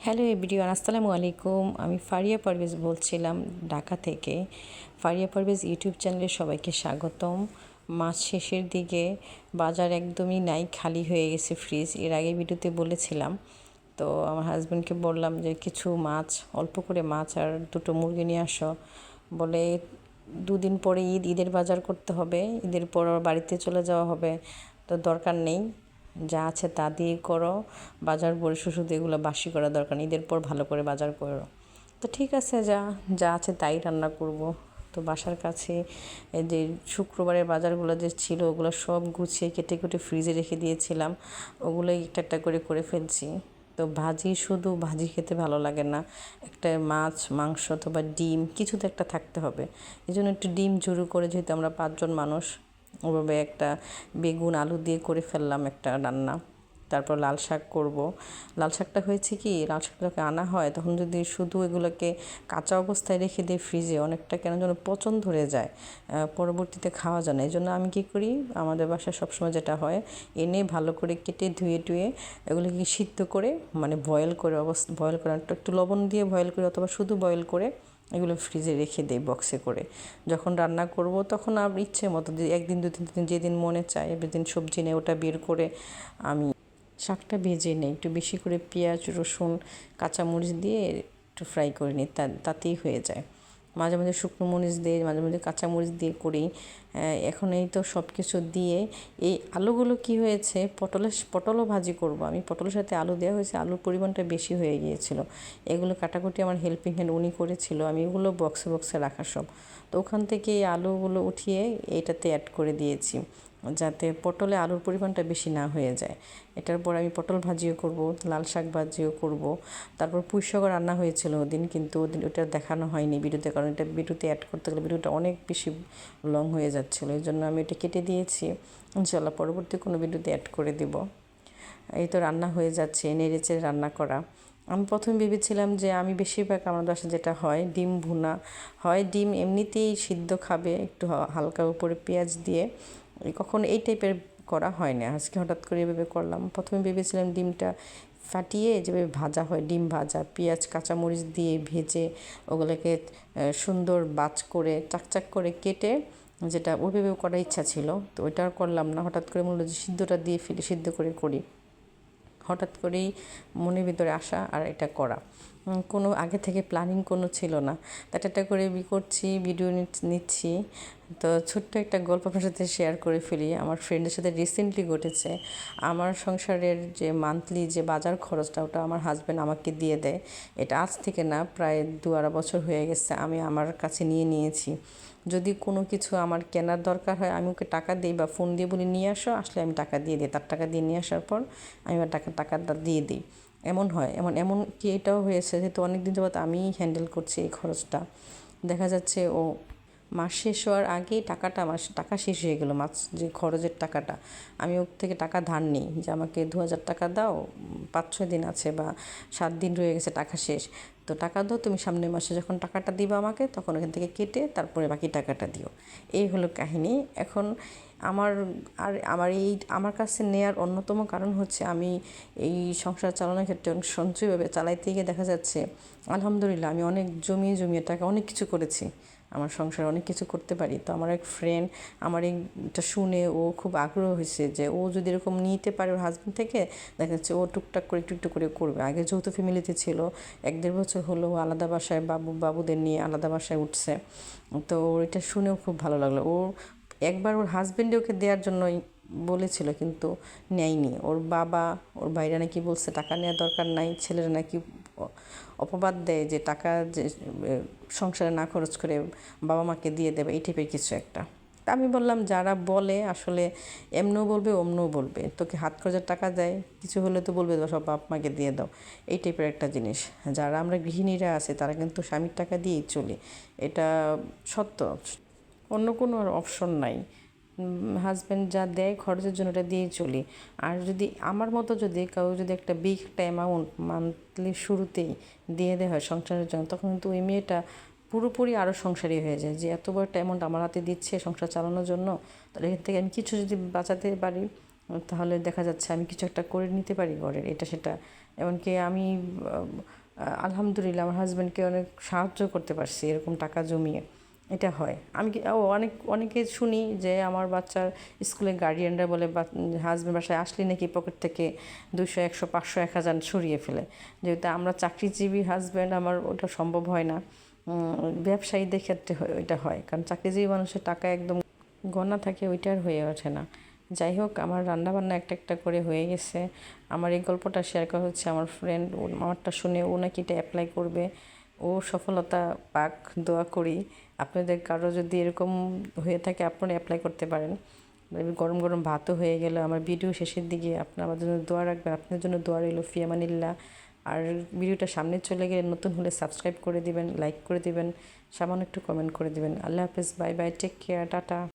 Hello everyone, আসসালামু আলাইকুম। আমি ফারিয়া পারভেজ বলছিলাম ঢাকা থেকে। ফারিয়া পারভেজ ইউটিউব চ্যানেলে সবাইকে স্বাগতম। মাস শেষের দিকে বাজার একদমই নাই, খালি হয়ে গেছে ফ্রিজ। এর আগে ভিডিওতে বলেছিলাম। তো আমার হাজব্যান্ডকে বললাম যে কিছু মাছ, অল্প করে মাছ আর দুটো মুরগি নিয়ে আসো। বলে দুদিন পরে ঈদের বাজার করতে হবে, ঈদের পর বাড়িতে চলে যাওয়া হবে, তো দরকার নেই, যা আছে তা দিয়ে করো, বাজার করে শুধু এগুলো বাসি করা দরকার নেই, ঈদের পর ভালো করে বাজার করো। তো ঠিক আছে, যা যা আছে তাই রান্না করব। তো বাসার কাছে এই যে শুক্রবারের বাজারগুলো যে ছিল ওগুলো সব গুছিয়ে কেটে কেটে ফ্রিজে রেখে দিয়েছিলাম, ওগুলোই একটা একটা করে করে ফেলছি। তো ভাজি, শুধু ভাজি খেতে ভালো লাগে না, একটা মাছ মাংস অথবা ডিম কিছু তো একটা থাকতে হবে। এই জন্য একটু ডিম জুড়ো করে, যেহেতু আমরা 5 জন মানুষ, ওভাবে একটা বেগুন আলু দিয়ে করে ফেললাম একটা রান্না। তারপর লাল শাক করব। লাল শাকটা হয়েছে কি, লাল শাক যখন আনা হয় তখন যদি শুধু এগুলোকে কাঁচা অবস্থায় রেখে দিই ফ্রিজে, অনেকটা কেন যেন পচন ধরে যায়, পরবর্তীতে খাওয়া যায় না। এই জন্য আমি কী করি, আমাদের বাসায় সবসময় যেটা হয়, এনে ভালো করে কেটে ধুয়ে টুয়ে এগুলোকে সিদ্ধ করে, মানে বয়েল করে বয়েল করে একটু লবণ দিয়ে বয়েল করে অথবা শুধু বয়েল করে এগুলো ফ্রিজে রেখে দেই বক্সে করে। যখন রান্না করব তখন আর ইচ্ছে মতো যে একদিন দু তিন দিন যেদিন মনে চায়, এদিন সবজি নেই, ওটা বের করে আমি শাকটা ভেজে নিই, একটু বেশি করে পেঁয়াজ রসুন কাঁচামরিচ দিয়ে একটু ফ্রাই করে নিই, তাতেই হয়ে যায়। মাঝে মাঝে শুকনো মরিচ দিয়ে, মাঝে মাঝে কাঁচামরিচ দিয়ে করি। এখন এই তো সব কিছু দিয়ে এই আলুগুলো কি হয়েছে, পটলও ভাজি করব আমি, পটলের সাথে আলু দেওয়া হয়েছে, আলুর পরিমাণটা বেশি হয়ে গিয়েছিল। এগুলো কাটাকুটি আমার হেল্পিং হ্যান্ড উনি করেছিল, আমি এগুলো বক্সে বক্সে রাখা সব। তো ওখান থেকে এই আলুগুলো উঠিয়ে এটাতে অ্যাড করে দিয়েছি, যাতে পটলে আলুর পরিমাণটা বেশি না হয়ে যায়। এটার পর আমি পটল ভাজিও করব, লাল শাক ভাজিও করব। তারপর পুঁই শাকও রান্না হয়েছিল ওদিন, কিন্তু ওদিন ওটা দেখানো হয়নি ভিডিওতে, কারণ এটা ভিডিওতে অ্যাড করতে গেলে ভিডিওটা অনেক বেশি লং হয়ে যাচ্ছিলো, এই জন্য আমি এটা কেটে দিয়েছি। ইনশাল্লাহ পরবর্তী কোনো ভিডিওতে অ্যাড করে দিব। এই তো রান্না হয়ে যাচ্ছে, নেড়েচেড়ে রান্না করা। আমি প্রথমে ভেবেছিলাম যে আমি বেশিরভাগ আমার বাসায় যেটা হয়, ডিম ভুনা হয়, ডিম এমনিতেই সিদ্ধ খাবে একটু হালকা উপরে পেঁয়াজ দিয়ে, কখনো এই টাইপের করা হয় না। আজকে হঠাৎ করে এভাবে করলাম। প্রথমে ভেবেছিলাম ডিমটা ফাটিয়ে যেভাবে ভাজা হয়, ডিম ভাজা পেঁয়াজ কাঁচামরিচ দিয়ে ভেজে ওগুলোকে সুন্দর বাজ করে চাকচাক করে কেটে, যেটা ওইভাবে করার ইচ্ছা ছিল, তো ওইটা আর করলাম না। হঠাৎ করে মনে হলো যে সিদ্ধটা দিয়ে ফেলি, সিদ্ধ করে করি, হঠাৎ করেই মনের ভিতরে আসা আর এটা করা, কোনো আগে থেকে প্ল্যানিং কোনো ছিল না। একটা করে করছি, ভিডিও নিচ্ছি। তো ছোট্ট একটা গল্প আপনার সাথে শেয়ার করে ফেলি, আমার ফ্রেন্ডের সাথে রিসেন্টলি ঘটেছে। আমার সংসারের যে মান্থলি যে বাজার খরচটা, ওটা আমার হাজব্যান্ড আমাকে দিয়ে দেয়। এটা আজ থেকে না, প্রায় 2-2.5 বছর হয়ে গেছে আমি আমার কাছে নিয়েছি। যদি কোনো কিছু আমার কেনার দরকার হয়, আমি ওকে টাকা দিই বা ফোন দিয়ে বলি নিয়ে আসো, আসলে আমি টাকা দিয়ে দিই, তার টাকা দিয়ে নিয়ে আসার পর আমি আমার টাকাটা দিয়ে দিই। এমন হয়, এমন কি এটাও হয়েছে, যেহেতু অনেক দিন যাবত আমিই হ্যান্ডেল করছি এই খরচটা। দেখা যাচ্ছে ও মাস শেষ হওয়ার আগেই টাকা শেষ হয়ে গেলো, মাছ যে খরচের টাকাটা, আমি ওর থেকে টাকা ধার নিই যে আমাকে 2,000 টাকা দাও, 5-6 দিন আছে বা 7 দিন রয়ে গেছে টাকা শেষ, তো টাকা দাও তুমি, সামনের মাসে যখন টাকাটা দিবা আমাকে তখন ওখান থেকে কেটে তারপরে বাকি টাকাটা দিও। এই হলো কাহিনী। এখন আমার কাছে নেয়ার অন্যতম কারণ হচ্ছে, আমি এই সংসার চালানোর ক্ষেত্রে অনেক সঞ্চয়ভাবে চালাইতে গিয়ে দেখা যাচ্ছে আলহামদুলিল্লাহ আমি অনেক জমিয়ে টাকা অনেক কিছু করেছি, আমার সংসারে অনেক কিছু করতে পারি। তো আমার এক ফ্রেন্ড আমার এইটা শুনে ও খুব আগ্রহ হয়েছে যে ও যদি এরকম নিতে পারে ওর হাজব্যান্ড থেকে, দেখা যাচ্ছে ও টুকটাক করে একটু করে করবে। আগে যৌথ ফ্যামিলিতে ছিল, 1-1.5 বছর হলো আলাদা বাসায় বাবুদের নিয়ে আলাদা বাসায় উঠছে। তো ওর এটা শুনেও খুব ভালো লাগলো। একবার ওর হাজব্যান্ডে ওকে দেওয়ার জন্যই বলেছিল, কিন্তু নেয়নি। ওর ভাইরা নাকি বলছে টাকা নেওয়ার দরকার নাই, ছেলেরা নাকি অপবাদ দেয় যে টাকা যে সংসারে না খরচ করে বাবা মাকে দিয়ে দেবে, এই টাইপের কিছু একটা। তা আমি বললাম, যারা বলে আসলে এমনও বলবে অমনও বলবে, তোকে হাত খরচের টাকা দেয়, কিছু হলে তো বলবে সব বাপ মাকে দিয়ে দাও, এই টাইপের একটা জিনিস। যারা আমরা গৃহিণীরা আছে তারা কিন্তু স্বামীর টাকা দিয়েই চলি, এটা সত্য, অন্য কোনো আর অপশন নাই। হাজব্যান্ড যা দেয় খরচের জন্য ওটা দিয়েই চলি। আর যদি আমার মতো যদি যদি একটা বিগ একটা অ্যামাউন্ট মান্থলি শুরুতেই দিয়ে দেওয়া হয় সংসারের জন্য, তখন কিন্তু ওই মেয়েটা পুরোপুরি আরও সংসারী হয়ে যায়, যে এত বড় একটা অ্যামাউন্ট আমার হাতে দিচ্ছে সংসার চালানোর জন্য, তাহলে এখান থেকে আমি কিছু যদি বাঁচাতে পারি, তাহলে দেখা যাচ্ছে আমি কিছু একটা করে নিতে পারি ঘরের, এটা সেটা এমনকি আমি আলহামদুলিল্লাহ আমার হাজব্যান্ডকে অনেক সাহায্য করতে পারছি এরকম টাকা জমিয়ে। এটা হয়। আমি অনেকে শুনি যে আমার বাচ্চার স্কুলে গার্ডিয়ানরা বলে হাজব্যান্ড বাসায় আসলে নাকি পকেট থেকে 200, 100, 500, 1000 সরিয়ে ফেলে। যেহেতু আমরা চাকরিজীবী হাজব্যান্ড, আমার ওটা সম্ভব হয় না। ব্যবসায়ীদের ক্ষেত্রে ওইটা হয়, কারণ চাকরিজীবী মানুষের টাকা একদম গণা থাকে, ওইটা আর হয়ে ওঠে না। যাই হোক, আমার রান্নাবান্না একটা একটা করে হয়ে গেছে। আমার এই গল্পটা শেয়ার করা হচ্ছে আমার ফ্রেন্ড, আমারটা শুনে ও নাকি এটা অ্যাপ্লাই করবে, ও সফলতা পাক, দোয়া করি। আপনাদের কারো যদি এরকম হয়ে থাকে আপনারা অ্যাপ্লাই করতে পারেন। গরম গরম ভাতও হয়ে গেল। আমার ভিডিও শেষের দিকে আপনারা আমার জন্য দোয়া রাখবেন। আপনাদের জন্য দোয়া রইল। ফি আমানিল্লাহ। আর ভিডিওটা সামনে চলে গেলে নতুন হলে সাবস্ক্রাইব করে দিবেন, লাইক করে দিবেন, সামান্য একটু কমেন্ট করে দিবেন। আল্লাহ হাফেজ, bye bye, take care, tata.